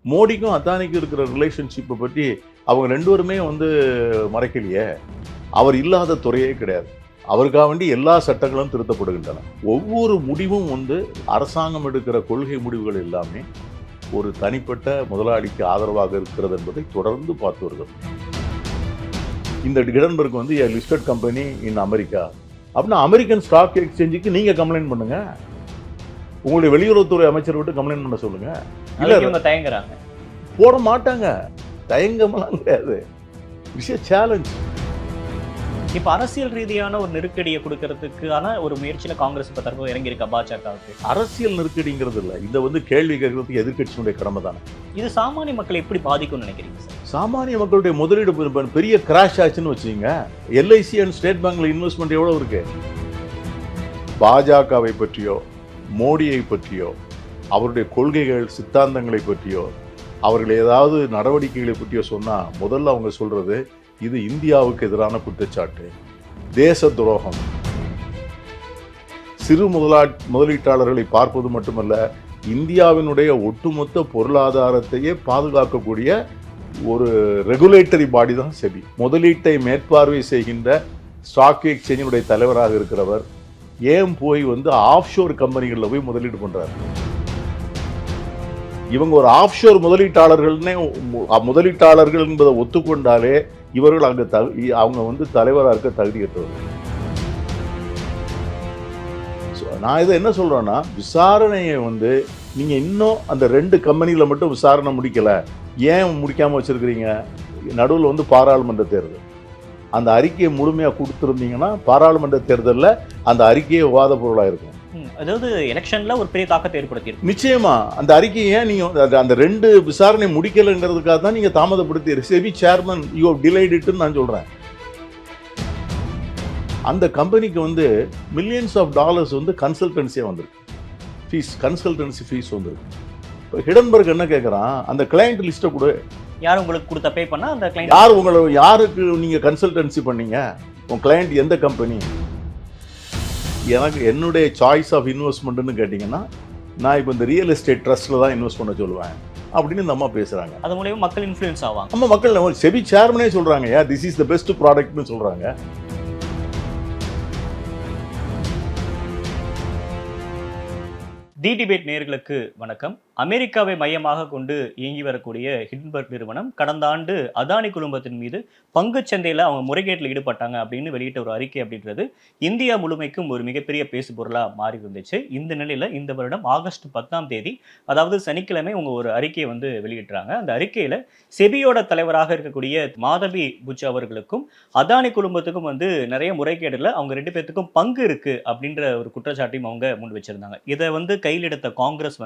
மோடிக்கும் அதானிக்கும் இருக்கிற ரிலேஷன்ஷிப்பை பற்றி அவங்க ரெண்டு பேருமே மறைக்கலையே. அவர் இல்லாத துறையே கிடையாது. அவருக்காக வேண்டி எல்லா சட்டங்களும் திருத்தப்படுகின்றன. ஒவ்வொரு முடிவும் அரசாங்கம் எடுக்கிற கொள்கை முடிவுகள் எல்லாமே ஒரு தனிப்பட்ட முதலாளிக்கு ஆதரவாக இருக்கிறது என்பதை தொடர்ந்து பார்த்து வருகிறோம். இந்த Hindenburg listed company in America அப்படின்னா அமெரிக்கன் ஸ்டாக் எக்ஸ்சேஞ்சுக்கு நீங்க கம்ப்ளைண்ட் பண்ணுங்க. உங்களுடைய வெளியுறவுத்துறை அமைச்சர் விட்டு கம்ப்ளைண்ட் பண்ண சொல்லுங்க. இல்ல தயங்குறாங்க, போட மாட்டாங்க. தயங்கமெல்லாம் கிடையாது. சேலஞ்ச். இப்ப அரசியல் ரீதியான ஒரு நெருக்கடியை கொடுக்கறதுக்கான ஒரு முயற்சியில காங்கிரஸ் இப்ப தற்போது இறங்கி இருக்கா பாஜகவுக்கு. அரசியல் நெருக்கடிங்கிறது இல்ல, இந்த கேள்வி கேட்கறதுக்கு எதிர்கட்சியினுடைய கடமை தானே. இது சாமானிய மக்களை எப்படி பாதிக்கும்னு நினைக்கிறீங்க சார்? சாமானிய மக்களுடைய முதலீடு பெரிய கிராஷ் ஆச்சுன்னு வச்சுங்க. எல்ஐசி அண்ட் ஸ்டேட் பேங்க்ல இன்வெஸ்ட்மெண்ட் எவ்வளவு இருக்கு? பாஜகவை பற்றியோ மோடியை பற்றியோ அவருடைய கொள்கைகள் சித்தாந்தங்களை பற்றியோ அவர்கள் ஏதாவது நடவடிக்கைகளை பற்றியோ சொன்னா முதல்ல அவங்க சொல்றது இது இந்தியாவுக்கு எதிரான குற்றச்சாட்டு, தேச துரோகம். சிறு முதலீட்டாளர்களை பார்ப்பது மட்டுமல்ல, இந்தியாவினுடைய ஒட்டுமொத்த பொருளாதாரத்தையே பாதுகாக்கக்கூடிய ஒரு ரெகுலேட்டரி பாடி தான் செபி. முதலீட்டை மேற்பார்வை செய்கின்ற ஸ்டாக் எக்ஸ்சேஞ்சினுடைய தலைவராக இருக்கிறவர் ஏன் போய் ஆஃப்ஷோர் கம்பெனிகளில் போய் முதலீடு பண்றாரு? இவங்க ஒரு ஆஃப்ஷோர் முதலீட்டாளர்கள் என்பதை ஒத்துக்கொண்டாலே இவர்கள் அவங்க தலைவராக இருக்க தகுதியற்றவர்கள். நான் இதை என்ன சொல்றேன்னா, விசாரணையை நீங்க இன்னும் அந்த 2 கம்பெனியில மட்டும் விசாரணை முடிக்கல. ஏன் முடிக்காம வச்சிருக்கிறீங்க? நடுவில் பாராளுமன்ற தேர்தல். அந்த அறிக்கையை முழுமையா கொடுத்திருந்தீங்கன்னா பாராளுமன்ற தேர்தலில் அந்த அறிக்கையை விவாத பொருளாக இருக்கும். அதாவது எலெக்ஷன்ல ஒரு பெரிய தாக்கத்தை ஏற்படுத்தி நிச்சயமா அந்த அறிக்கையை நீங்க அந்த 2 விசாரணை முடிக்கலங்கிறதுக்காக தான் நீங்க தாமதப்படுத்தி SEBI chairman you have delayed இட்னு நான் சொல்றேன். அந்த கம்பெனிக்கு மில்லியன்ஸ் ஆஃப் டாலர்ஸ் கன்சல்டன்சியா வந்திருக்கு. கன்சல்டன்சி ஃபீஸ் வந்திருக்கு. இப்போ ஹிடன்பர்க் என்ன கேட்குறான், அந்த கிளையண்ட் லிஸ்ட்டை கொடு. யார் உங்களுக்கு கொடுத்த பே பண்ணா அந்த கிளையண்ட் யாருக்கு நீங்க கன்சல்டன்சி பண்ணீங்க? உங்க கிளையண்ட் எந்த கம்பெனி? எனக்கு என்னுடைய சாய்ஸ் ஆஃப் இன்வெஸ்ட்மெண்ட்னு கேட்டிங்கன்னா நான் இப்போ இந்த ரியல் எஸ்டேட் ட்ரஸ்ட்டில் தான் இன்வெஸ்ட் பண்ண சொல்லுவேன் அப்படின்னு இந்த அம்மா பேசுகிறாங்க. அது மூலமா மக்கள் இன்ஃப்ளூயன்ஸ் ஆவாங்க. நம்ம மக்கள் செபி சேர்மனே சொல்கிறாங்க, திஸ் இஸ் த பெஸ்ட் ப்ராடக்ட்னு சொல்கிறாங்க. தி டிபேட் நேயர்களுக்கு வணக்கம். அமெரிக்காவை மையமாக கொண்டு இயங்கி வரக்கூடிய ஹிடன்பர்க் நிறுவனம் கடந்த ஆண்டு அதானி குழுமத்தின் மீது பங்குச் சந்தையில் அவங்க முறைகேட்டில் ஈடுபட்டாங்க அப்படின்னு வெளியிட்ட ஒரு அறிக்கை அப்படின்றது இந்தியா முழுமைக்கும் ஒரு மிகப்பெரிய பேசு பொருளாக மாறி இருந்துச்சு. இந்த நிலையில் இந்த வருடம் ஆகஸ்ட் 10ஆம் தேதி, அதாவது சனிக்கிழமை, அவங்க ஒரு அறிக்கையை வெளியிட்டாங்க. அந்த அறிக்கையில் செபியோட தலைவராக இருக்கக்கூடிய மாதவி புச் அவர்களுக்கும் அதானி குழுமத்துக்கும் நிறைய முறைகேடுல அவங்க 2 பேர்த்துக்கும் பங்கு இருக்கு அப்படின்ற ஒரு குற்றச்சாட்டையும் அவங்க முன் வச்சிருந்தாங்க. இதை கையில் எடுத்த காங்கிரஸ்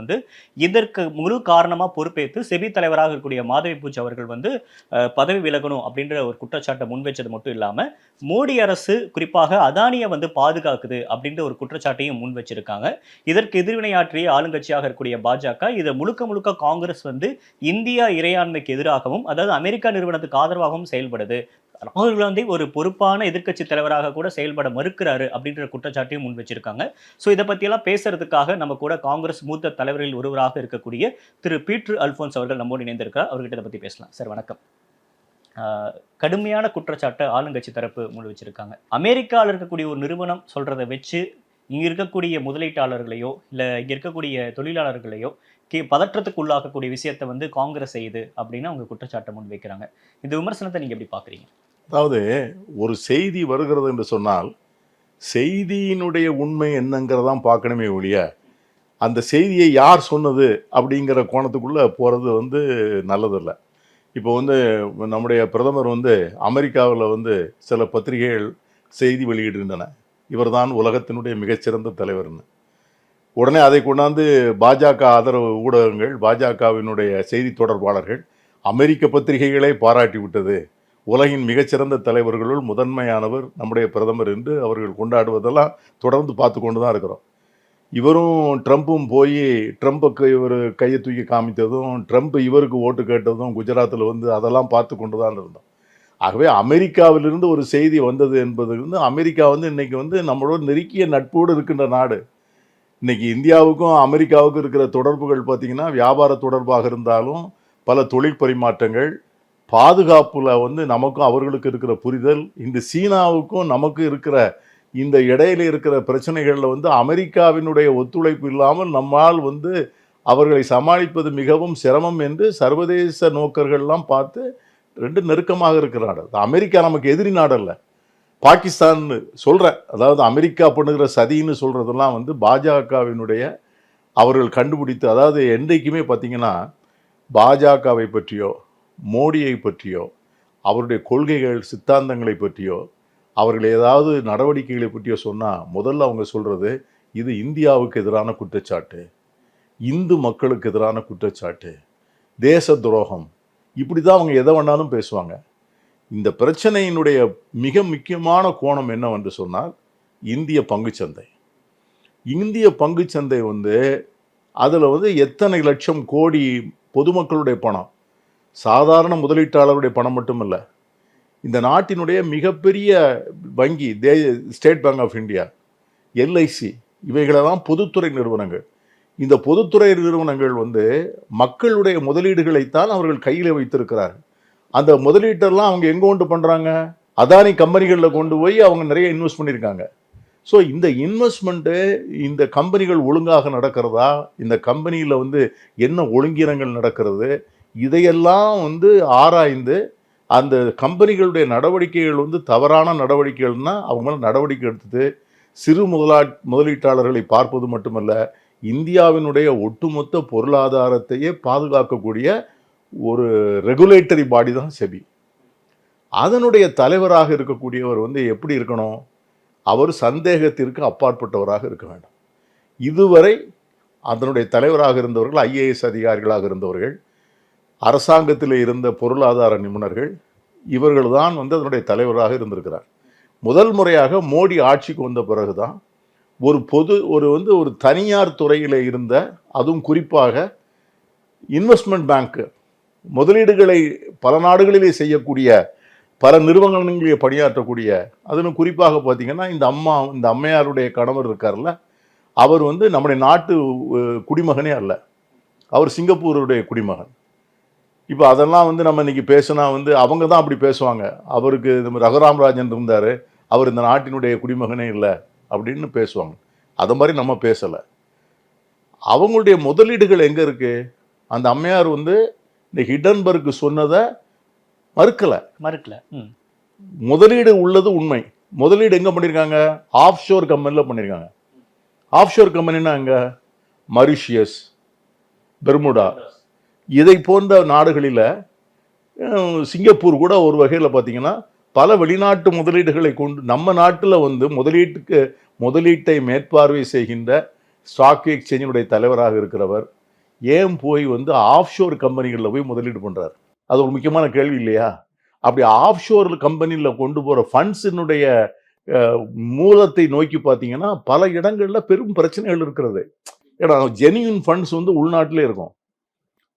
இதற்கு முழு காரணமா பொறுப்பேற்று செபி தலைவராக இருக்கக்கூடிய மாதவி பூஜ் அவர்கள் பதவி விலகணும் அப்படின்ற ஒரு குற்றச்சாட்டை முன்வைச்சது மட்டும் இல்லாம மோடி அரசு குறிப்பாக அதானியை பாதுகாக்குது அப்படின்ற ஒரு குற்றச்சாட்டையும் முன் வச்சிருக்காங்க. இதற்கு எதிர்வினையாற்றிய ஆளுங்கட்சியாக இருக்கக்கூடிய பாஜக இதை முழுக்க காங்கிரஸ் இந்தியா இறையாண்மைக்கு எதிராகவும், அதாவது அமெரிக்கா நிறுவனத்துக்கு ஆதரவாகவும் செயல்படுது, ராகுல் காந்தி ஒரு பொறுப்பான எதிர்க்கட்சி தலைவராக கூட செயல்பட மறுக்கிறாரு அப்படின்ற குற்றச்சாட்டையும் முன் வச்சிருக்காங்க. ஸோ இதை பற்றியெல்லாம் பேசுறதுக்காக நம்ம கூட காங்கிரஸ் மூத்த தலைவர்களில் ஒருவராக இருக்கக்கூடிய திரு பீட்டர் அல்போன்ஸ் அவர்கள் நம்மோடு இணைந்திருக்கிறார். அவர்கிட்ட இதை பற்றி பேசலாம். சார் வணக்கம். கடுமையான குற்றச்சாட்டை ஆளுங்கட்சி தரப்பு முன் வச்சிருக்காங்க. அமெரிக்காவில் இருக்கக்கூடிய ஒரு நிறுவனம் சொல்றதை வச்சு இங்க இருக்கக்கூடிய முதலீட்டாளர்களையோ இல்லை இங்க இருக்கக்கூடிய தொழிலாளர்களையோ பதற்றத்துக்கு உள்ளாக்கக்கூடிய விஷயத்தை காங்கிரஸ் செய்யுது அப்படின்னு அவங்க குற்றச்சாட்டை முன் வைக்கிறாங்க. இந்த விமர்சனத்தை நீங்க எப்படி பாக்குறீங்க? அதாவது ஒரு செய்தி வருகிறது என்று சொன்னால் செய்தியினுடைய உண்மை என்னங்கிறதான் பார்க்கணுமே ஒழிய அந்த செய்தியை யார் சொன்னது அப்படிங்கிற கோணத்துக்குள்ளே போகிறது நல்லதில்லை. இப்போ நம்முடைய பிரதமர் அமெரிக்காவில் சில பத்திரிகைகள் செய்தி வெளியிடுகின்றன, இவர்தான் உலகத்தினுடைய மிகச்சிறந்த தலைவர்னு. உடனே அதை கொண்டாந்து பாஜக ஆதரவு ஊடகங்கள், பாஜகவினுடைய செய்தி தொடர்பாளர்கள் அமெரிக்க பத்திரிகைகளை பாராட்டி விட்டது, உலகின் மிகச்சிறந்த தலைவர்களுள் முதன்மையானவர் நம்முடைய பிரதமர் என்று அவர்கள் கொண்டாடுவதெல்லாம் தொடர்ந்து பார்த்து கொண்டு தான் இருக்கிறோம். இவரும் ட்ரம்ப்பும் போய் ட்ரம்புக்கு இவர் கையை தூக்கி காமித்ததும், ட்ரம்ப் இவருக்கு ஓட்டு கேட்டதும் குஜராத்தில் அதெல்லாம் பார்த்து கொண்டு தான் இருந்தோம். ஆகவே அமெரிக்காவிலிருந்து ஒரு செய்தி வந்தது என்பது அமெரிக்கா இன்னைக்கு நம்மளோட நெருக்கிய நட்போடு இருக்கின்ற நாடு. இன்னைக்கு இந்தியாவுக்கும் அமெரிக்காவுக்கும் இருக்கிற தொடர்புகள் பார்த்திங்கன்னா வியாபார தொடர்பாக இருந்தாலும் பல தொழில் பரிமாற்றங்கள், பாதுகாப்புல வந்து நமக்கும் அவர்களுக்கு இருக்கிற புரிதல், இந்த சீனாவுக்கும் நமக்கு இருக்கிற இந்த இடையில இருக்கிற பிரச்சனைகள்ல வந்து அமெரிக்காவினுடைய ஒத்துழைப்பு இல்லாமல் நம்மால் வந்து அவர்களை சமாளிப்பது மிகவும் சிரமம் என்று சர்வதேச நோக்கர்கள்லாம் பார்த்து 2 நெருக்கமாக இருக்கிற நாடு. அமெரிக்கா நமக்கு எதிரி நாடு அல்ல. பாகிஸ்தான் சொல்றேன். அதாவது அமெரிக்கா பண்ணுகிற சதின்னு சொல்றதெல்லாம் வந்து பாஜகவினுடைய அவர்கள் கண்டுபிடித்து, அதாவது என்றைக்குமே பார்த்தீங்கன்னா பாஜகவை பற்றியோ மோடியை பற்றியோ அவருடைய கொள்கைகள் சித்தாந்தங்களை பற்றியோ அவர்கள் ஏதாவது நடவடிக்கைகளை பற்றியோ சொன்னால் முதல்ல அவங்க சொல்றது இது இந்தியாவுக்கு எதிரான குற்றச்சாட்டு, இந்து மக்களுக்கு எதிரான குற்றச்சாட்டு, தேச துரோகம், இப்படி தான் அவங்க எதை வேணாலும் பேசுவாங்க. இந்த பிரச்சனையினுடைய மிக முக்கியமான கோணம் என்னவென்று சொன்னால் இந்திய பங்குச்சந்தை. இந்திய பங்குச்சந்தை வந்து அதில் வந்து எத்தனை லட்சம் கோடி பொதுமக்களுடைய பணம், சாதாரண முதலீட்டாளருடைய பணம் மட்டும் இல்லை, இந்த நாட்டினுடைய மிகப்பெரிய வங்கி State Bank of India, LIC, இவைகளெல்லாம் பொதுத்துறை நிறுவனங்கள். இந்த பொதுத்துறை நிறுவனங்கள் வந்து மக்களுடைய முதலீடுகளைத்தான் அவர்கள் கையில் வைத்திருக்கிறார்கள். அந்த முதலீட்டெல்லாம் அவங்க எங்கே கொண்டு பண்ணுறாங்க? அதானி கம்பெனிகளில் கொண்டு போய் அவங்க நிறைய இன்வெஸ்ட் பண்ணியிருக்காங்க. ஸோ இந்த இன்வெஸ்ட்மெண்ட்டு, இந்த கம்பெனிகள் ஒழுங்காக நடக்கிறதா, இந்த கம்பெனியில் வந்து என்ன ஒழுங்கீனங்கள் நடக்கிறது, இதையெல்லாம் வந்து ஆராய்ந்து அந்த கம்பெனிகளுடைய நடவடிக்கைகள் வந்து தவறான நடவடிக்கைகள்னா அவங்க மேலே நடவடிக்கை எடுத்தது சிறு முதலீட்டாளர்களை பார்ப்பது மட்டுமல்ல, இந்தியாவினுடைய ஒட்டுமொத்த பொருளாதாரத்தையே பாதுகாக்கக்கூடிய ஒரு ரெகுலேட்டரி பாடி தான் செபி. அதனுடைய தலைவராக இருக்கக்கூடியவர் வந்து எப்படி இருக்கணும்? அவர் சந்தேகத்திற்கு அப்பாற்பட்டவராக இருக்க வேண்டும். இதுவரை அதனுடைய தலைவராக இருந்தவர்கள் ஐஏஎஸ் அதிகாரிகளாக இருந்தவர்கள், அரசாங்கத்தில் இருந்த பொருளாதார நிபுணர்கள், இவர்கள் தான் வந்து அதனுடைய தலைவராக இருந்திருக்கிறார். முதல் முறையாக மோடி ஆட்சிக்கு வந்த பிறகுதான் ஒரு தனியார் துறையில் இருந்த, அதுவும் குறிப்பாக இன்வெஸ்ட்மெண்ட் பேங்க், முதலீடுகளை பல நாடுகளிலே செய்யக்கூடிய, பல நிறுவனங்களிலே பணியாற்றக்கூடிய, அதிலும் குறிப்பாக பார்த்தீங்கன்னா இந்த அம்மையாருடைய கணவர் இருக்கார்ல, அவர் வந்து நம்முடைய நாட்டு குடிமகனே அல்ல, அவர் சிங்கப்பூருடைய குடிமகன். இப்போ அதெல்லாம் வந்து நம்ம இன்னைக்கு பேசினா வந்து அவங்க தான் அப்படி பேசுவாங்க. அவருக்கு ரகுராம் ராஜன் இருந்தார், அவர் இந்த நாட்டினுடைய குடிமகனே இல்லை அப்படின்னு பேசுவாங்க. அது மாதிரி நம்ம பேசலை. அவங்களுடைய முதலீடுகள் எங்கே இருக்கு? அந்த அம்மையார் வந்து இந்த ஹிடன்பர்க் சொன்னதை மறுக்கலை. முதலீடு உள்ளது உண்மை. முதலீடு எங்கே பண்ணியிருக்காங்க? ஆஃப் ஷோர் கம்பெனியில் பண்ணியிருக்காங்க. ஆஃப் ஷோர் கம்பெனின்னா எங்கே? மரிஷியஸ், பெர்முடா, இதை போன்ற நாடுகளில், சிங்கப்பூர் கூட ஒரு வகையில் பார்த்தீங்கன்னா பல வெளிநாட்டு முதலீடுகளை கொண்டு நம்ம நாட்டில் வந்து முதலீட்டை மேற்பார்வை செய்கின்ற ஸ்டாக் எக்ஸ்சேஞ்சினுடைய தலைவராக இருக்கிறவர் ஏன் போய் வந்து ஆஃப் ஷோர் கம்பெனிகளில் போய் முதலீடு பண்ணுறார்? அது ஒரு முக்கியமான கேள்வி இல்லையா? அப்படி ஆஃப் ஷோர் கம்பெனியில் கொண்டு போகிற ஃபண்ட்ஸினுடைய மூலத்தை நோக்கி பார்த்தீங்கன்னா பல இடங்களில் பெரும் பிரச்சனைகள் இருக்கிறது. ஏன்னா ஜெனியூன் ஃபண்ட்ஸ் வந்து உள்நாட்டிலே இருக்கும்.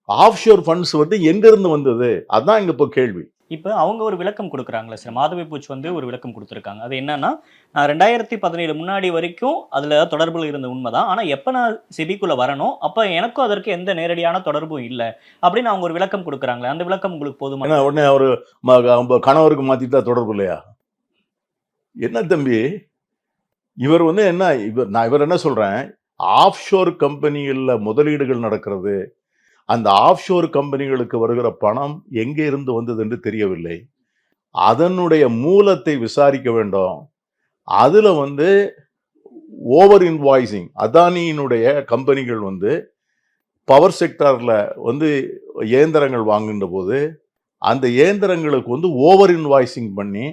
ஆஃப் ஷோர் ஃபண்ட்ஸ் வந்து எங்கிருந்து வந்தது? அதான் இங்கே இப்போ கேள்வி. இப்போ அவங்க ஒரு விளக்கம் கொடுக்குறாங்களே சார், மாதவி பூச் வந்து ஒரு விளக்கம் கொடுத்துருக்காங்க. அது என்னன்னா, 2017 முன்னாடி வரைக்கும் அதில் தொடர்பில் இருந்த உண்மைதான், ஆனால் எப்போ நான் செபிக்குள்ளே வரணும் அப்போ எனக்கும் அதற்கு எந்த நேரடியான தொடர்பும் இல்லை அப்படின்னு அவங்க ஒரு விளக்கம் கொடுக்குறாங்களே, அந்த விளக்கம் உங்களுக்கு போதுமா? உடனே அவர் கணவருக்கு மாற்றிட்டா தொடர்பு இல்லையா? என்ன தம்பி இவர் வந்து என்ன இவர் என்ன சொல்கிறேன், ஆஃப் ஷோர் கம்பெனிகளில் முதலீடுகள் நடக்கிறது, அந்த ஆஃப் ஷோர் கம்பெனிகளுக்கு வருகிற பணம் எங்கே இருந்து வந்தது என்று தெரியவில்லை, அதனுடைய மூலத்தை விசாரிக்க வேண்டும். அதில் வந்து ஓவர் இன்வாய்ஸிங், அதானியினுடைய கம்பெனிகள் வந்து பவர் செக்டாரில் வந்து இயந்திரங்கள் வாங்குகின்ற போது அந்த இயந்திரங்களுக்கு வந்து ஓவர் இன்வாய்ஸிங் பண்ணி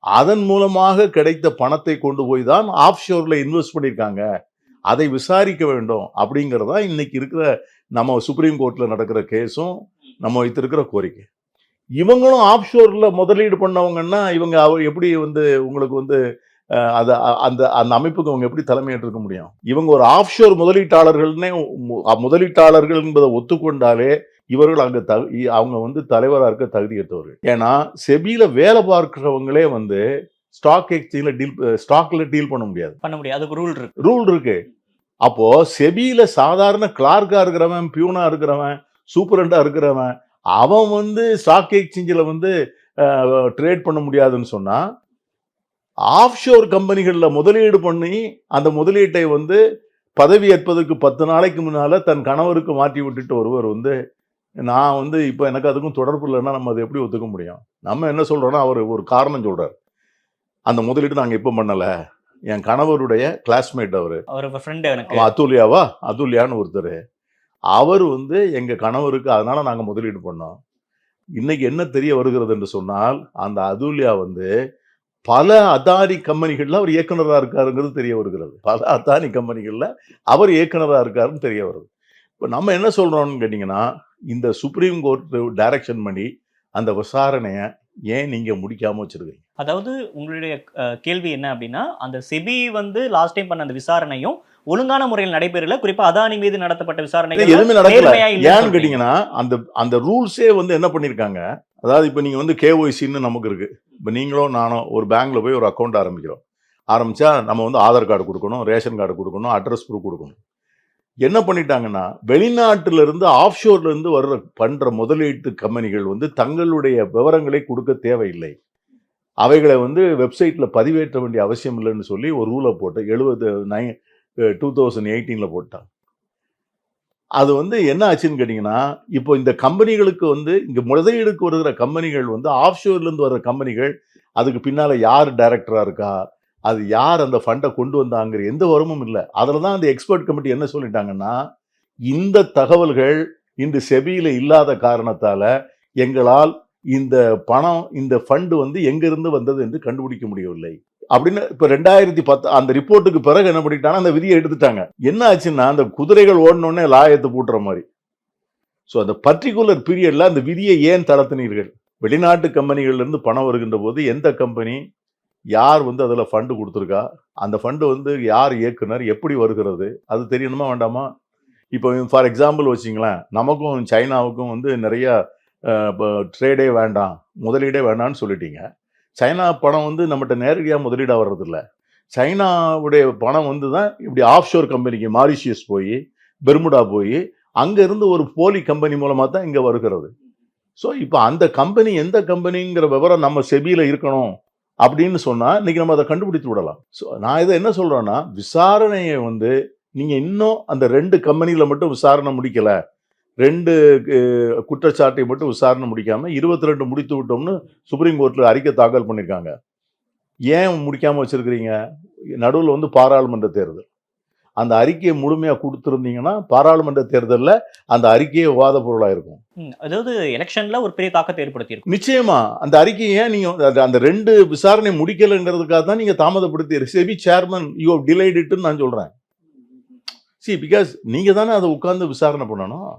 அதன் மூலமாக கிடைத்த பணத்தை கொண்டு போய் தான் ஆஃப் ஷோரில் இன்வெஸ்ட் பண்ணியிருக்காங்க, அதை விசாரிக்க வேண்டும் அப்படிங்கிறதா இன்னைக்கு இருக்கிற நம்ம சுப்ரீம் கோர்ட்டில் நடக்கிற கேஸும் நம்ம வைத்திருக்கிற கோரிக்கை. இவங்களும் ஆஃப் ஷோரில் முதலீடு பண்ணவங்கன்னா இவங்க எப்படி வந்து உங்களுக்கு வந்து அதை அந்த அந்த அமைப்புக்கு அவங்க எப்படி தலைமையேற்றிருக்க முடியும்? இவங்க ஒரு ஆஃப் ஷோர் முதலீட்டாளர்கள் என்பதை ஒத்துக்கொண்டாலே இவர்கள் அங்கே அவங்க வந்து தலைவராக இருக்க தகுதியற்றவர்கள். ஏன்னா செபியில் வேலை பார்க்கிறவங்களே வந்து ஸ்டாக் எக்ஸ்சேஞ்சில் ஸ்டாக்ல டீல் பண்ண முடியாது. அதுக்கு ரூல் இருக்கு. அப்போ செபியில சாதாரண கிளார்க்கா இருக்கிறவன், பியூனா இருக்கிறவன், சூப்பரண்டா இருக்கிறவன், அவன் வந்து ஸ்டாக் எக்ஸ்சேஞ்சில் வந்து ட்ரேட் பண்ண முடியாதுன்னு சொன்னா, ஆஃப்ஷோர் கம்பெனிகளில் முதலீடு பண்ணி அந்த முதலீட்டை வந்து பதவி ஏற்பதற்கு 10 நாளைக்கு முன்னால தன் கணவருக்கு மாற்றி விட்டுட்டு ஒருவர் வந்து, நான் வந்து இப்போ எனக்கு அதுக்கும் தொடர்பு இல்லைன்னா நம்ம அதை எப்படி ஒத்துக்க முடியும்? நம்ம என்ன சொல்றோம்னா, அவர் ஒரு காரணம் சொல்றார். அந்த முதலீடு நாங்கள் இப்போ பண்ணல. என் கணவருடைய கிளாஸ்மேட் அவரு. அவர் ஃப்ரெண்ட் எனக்கு. அவன் அதுல்யாவா? அதுல்யான்னு ஒருத்தர். அவர் வந்து எங்க கணவருக்கு அதனால நாங்க முதலீடு பண்ணோம். இன்னைக்கு என்ன தெரிய வருகிறது என்று சொன்னால், அந்த அதுல்யா வந்து பல அதானி கம்பெனிகள்ல அவர் இயக்குனரா இருக்காருங்கிறது தெரிய வருகிறது. பல அதானி கம்பெனிகள்ல அவர் இயக்குனரா இருக்காருன்னு தெரிய வருது. இப்ப நம்ம என்ன சொல்றோம்னு கேட்டீங்கன்னா, இந்த சுப்ரீம் கோர்ட் டைரக்ஷன் பண்ணி அந்த விசாரணைய ஏன் நீங்க முடிக்காம வச்சிருக்கீங்க? அதாவது உங்களுடைய கேள்வி என்ன அப்படின்னா, அந்த செபி வந்து லாஸ்ட் டைம் பண்ண அந்த விசாரணையும் ஒழுங்கான முறையில் நடைபெறல. குறிப்பா அதானி மீது நடத்தப்பட்ட விசாரணைகள் எதுவுமே நடக்கல. நேர்மையா இல்லைன்னு ஏன்னு சொல்றீங்க. கேட்டீங்கன்னா, அந்த ரூல்ஸே வந்து என்ன பண்ணியிருக்காங்க, அதாவது இப்ப நீங்க வந்து கேஒய்சின்னு நமக்கு இருக்கு. இப்ப நீங்களோ நானோ ஒரு பேங்க்ல போய் ஒரு அக்கவுண்ட் ஆரம்பிக்கிறோம். ஆரம்பிச்சா நம்ம வந்து ஆதார் கார்டு குடுக்கணும், ரேஷன் கார்டு குடுக்கணும், அட்ரஸ் ப்ரூஃப் குடுக்கணும். என்ன பண்ணிட்டாங்கன்னா, வெளிநாட்டுல இருந்து ஆஃப்ஷோர்ல இருந்து பண்ற முதலீட்டு கம்பெனிகள் வந்து தங்களுடைய விவரங்களை கொடுக்க தேவையில்லை. அவைகளை வந்து வெப்சைட்ல பதிவேற்ற வேண்டிய அவசியம் இல்லைன்னு சொல்லி ஒரு ரூலை போட்டு 2018ல போட்டாங்க. அது வந்து என்ன ஆச்சுன்னு கேட்டீங்கன்னா, இப்போ இந்த கம்பெனிகளுக்கு வந்து இங்க முதலீடுக்கு வருகிற கம்பெனிகள் வந்து ஆஃப்ஷோர்ல இருந்து வர்ற கம்பெனிகள், அதுக்கு பின்னால யார் டைரக்டரா இருக்கா, அது யார் அந்த ஃபண்டை கொண்டு வந்தாங்கிற எந்த விவரமும் இல்ல. அதுல தான் அந்த எக்ஸ்பர்ட் கமிட்டி என்ன சொல்லிட்டாங்கன்னா, இந்த தகவல்கள் இன்று செபியில இல்லாத காரணத்தால எங்களால் இந்த பணம், இந்த ஃபண்ட் வந்து எங்கிருந்து வந்தது என்று கண்டுபிடிக்க முடியவில்லை. அப்படின்னு இப்ப 2010 அந்த ரிப்போர்ட்டுக்கு பிறகு என்ன பண்ணிட்டாங்கன்னா, அந்த விதியை எடுத்துட்டாங்க. என்ன ஆச்சுன்னா, அந்த குதிரைகள் ஓடனோடனே லாயத்தை பூட்டுற மாதிரி. ஸோ அந்த பர்டிகுலர் பீரியட்ல அந்த விதியை ஏன் தளர்த்தினீர்கள்? வெளிநாட்டு கம்பெனிகள்ல இருந்து பணம் வருகின்ற போது எந்த கம்பெனி, யார் வந்து அதுல ஃபண்டு கொடுத்துருக்கா, அந்த ஃபண்டு வந்து யார் இயக்குனர், எப்படி வருகிறது, அது தெரியணுமா வேண்டாமா? இப்போ ஃபார் எக்ஸாம்பிள் வச்சிங்களேன், நமக்கும் சைனாவுக்கும் வந்து நிறைய ட்ரேடே வேண்டாம், முதலீடே வேண்டாம்னு சொல்லிட்டீங்க. சைனா பணம் வந்து நம்மகிட்ட நேரடியாக முதலீடாக வர்றதில்ல. சைனாவுடைய பணம் வந்து தான் இப்படி ஆஃப்ஷோர் கம்பெனிக்கு மாரிஷியஸ் போய், பெர்முடா போய், அங்கிருந்து ஒரு போலி கம்பெனி மூலமாக தான் இங்கே வருகிறது. ஸோ இப்போ அந்த கம்பெனி எந்த கம்பெனிங்கிற விவரம் நம்ம செபியில் இருக்கணும் அப்படின்னு சொன்னால், இன்னைக்கு நம்ம அதை கண்டுபிடித்து விடலாம். ஸோ நான் இதை என்ன சொல்கிறேன்னா, விசாரணையை வந்து நீங்கள் இன்னும் அந்த 2 கம்பெனியில் மட்டும் விசாரணை முடிக்கலை, 2 குற்றச்சாட்டை மட்டும் விசாரணை முடிக்காம 22 முடித்து விட்டோம்னு சுப்ரீம் கோர்ட்ல அறிக்கை தாக்கல் பண்ணியிருக்காங்க. ஏன் முடிக்காம வச்சிருக்கிறீங்க? நடுவில் வந்து பாராளுமன்ற தேர்தல். அந்த அறிக்கையை முழுமையா கொடுத்திருந்தீங்கன்னா பாராளுமன்ற தேர்தலில் அந்த அறிக்கையே விவாத பொருளா இருக்கும். அதாவது எலெக்ஷன்ல ஒரு பெரிய தாக்கத்தை ஏற்படுத்தி இருக்கும். நிச்சயமா அந்த அறிக்கையை ஏன் நீங்க அந்த 2 விசாரணை முடிக்கலைங்கிறதுக்காக தான் நீங்க தாமதப்படுத்தி SEBI chairman you have delayed இட்னு நான் சொல்றேன். பிகாஸ் நீங்க தானே அதை உட்கார்ந்து விசாரணை பண்ணணும்.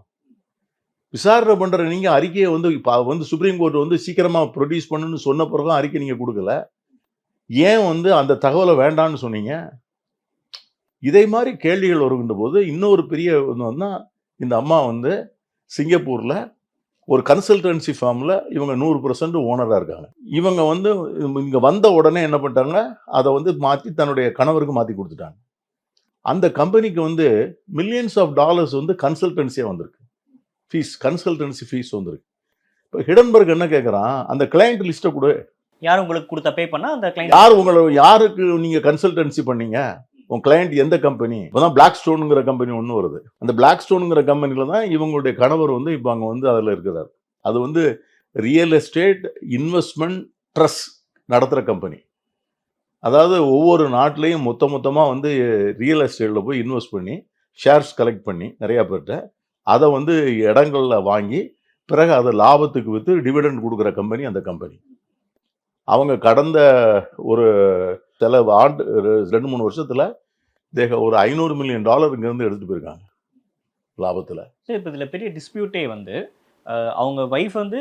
விசாரணை பண்ற நீங்க அறிக்கையை வந்து சுப்ரீம் கோர்ட் வந்து சீக்கிரமா ப்ரொடியூஸ் பண்ணுன்னு சொன்ன பிறகு அறிக்கை நீங்க கொடுக்கல. ஏன் வந்து அந்த தகவலை வேண்டான்னு சொன்னீங்க? இதே மாதிரி கேள்விகள் வருகின்ற போது இன்னொரு பெரிய ஒன்று, இந்த அம்மா வந்து சிங்கப்பூர்ல ஒரு கன்சல்டன்சி ஃபார்ம்ல இவங்க 100% ஓனரா இருக்காங்க. இவங்க வந்து இங்க வந்த உடனே என்ன பண்ணிட்டாங்க, அதை வந்து மாற்றி தன்னுடைய கணவருக்கு மாற்றி கொடுத்துட்டாங்க. அந்த கம்பெனிக்கு வந்து மில்லியன்ஸ் ஆஃப் டாலர்ஸ் வந்து கன்சல்டன்சியா வந்திருக்கு. கன்சல்டன்சி ஃபீஸ் வந்துருக்கு. இப்போ ஹிடன்பர்க் என்ன கேட்குறான், அந்த கிளையண்ட் லிஸ்ட்டை கொடு. யார் உங்களுக்கு கொடுத்த பே பண்ணா அந்த கிளையண்ட், யாருக்கு நீங்க கன்சல்டன்சி பண்ணீங்க, உன் கிளையண்ட் எந்த கம்பெனி? இப்போதான் பிளாக் ஸ்டோனுங்கிற கம்பெனி ஒன்று வருது. அந்த பிளாக் ஸ்டோனுங்கிற கம்பெனில தான் இவங்களுடைய கணவர் வந்து இப்போ அங்கே வந்து அதில் இருக்கிறார். அது வந்து ரியல் எஸ்டேட் இன்வெஸ்ட்மெண்ட் ட்ரஸ்ட் நடத்துகிற கம்பெனி. அதாவது ஒவ்வொரு நாட்டிலையும் மொத்தமாக வந்து ரியல் எஸ்டேட்டில் போய் இன்வெஸ்ட் பண்ணி ஷேர்ஸ் கலெக்ட் பண்ணி நிறையா பேர்கிட்ட அதை வந்து இடங்களில் வாங்கி பிறகு அதை லாபத்துக்கு விற்று டிவிடெண்ட் கொடுக்குற கம்பெனி அந்த கம்பெனி. அவங்க கடந்த ஒரு சில ஆண்டு 2-3 வருஷத்தில் ஒரு $500 மில்லியன் இங்கேருந்து எடுத்துகிட்டு போயிருக்காங்க லாபத்தில். இப்போ இதில் பெரிய டிஸ்பியூட்டே வந்து அவங்க ஒய்ஃப் வந்து